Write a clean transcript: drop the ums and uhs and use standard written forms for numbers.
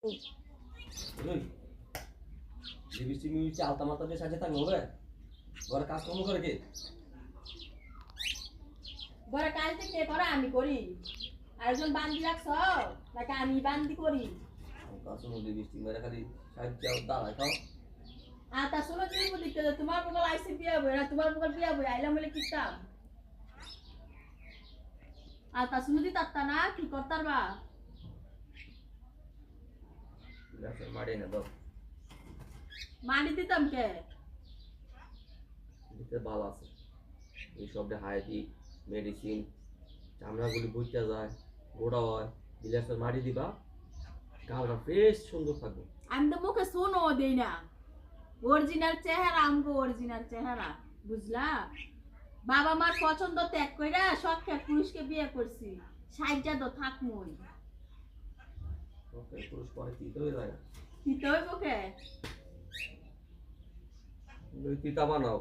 বুঝলি লিপস্টিক মিষ্টি আলতা মালতা দিয়ে সাজে থাকলে হবে ঘরে কাজকর্ম করে কে ঘরে কাজ কে করে আমি করি আরেকজন বান্দি রাখছ নাকি আমি বান্দি করি কাজকর্ম লিপস্টিক মেরে খালি সাজে দাঁড়ায় খাও আর তা শুনো তুমি বলিতে তোমার বগল আইসি বিয়া বই না তোমার বগল বিয়া বই আইলাম বলে কিতাম আর তা শুনো দি তাত্তা না কি করতার বা মাড়ে না দাও মানি দিতাম কে দিতে ভালো আছে এই সব হাইটি মেডিসিন চামড়াগুলি বুঝতে যায় গোড়া হয় বিলাসের মাটি দিবা গালটা ফ্রেশ সুন্দর থাকবে আমি তো মুখে শোনো দেই না অরিজিনাল চেহারা আমগো অরিজিনাল চেহারা বুঝলা বাবা মার পছন্দ ত্যাগ কইরা শখের পুরুষকে বিয়ে করছি সাইজা তো থাকমই ওকে পুরুষ পরে কি হয়ে যায় কি তৈব কে তিতা বানাও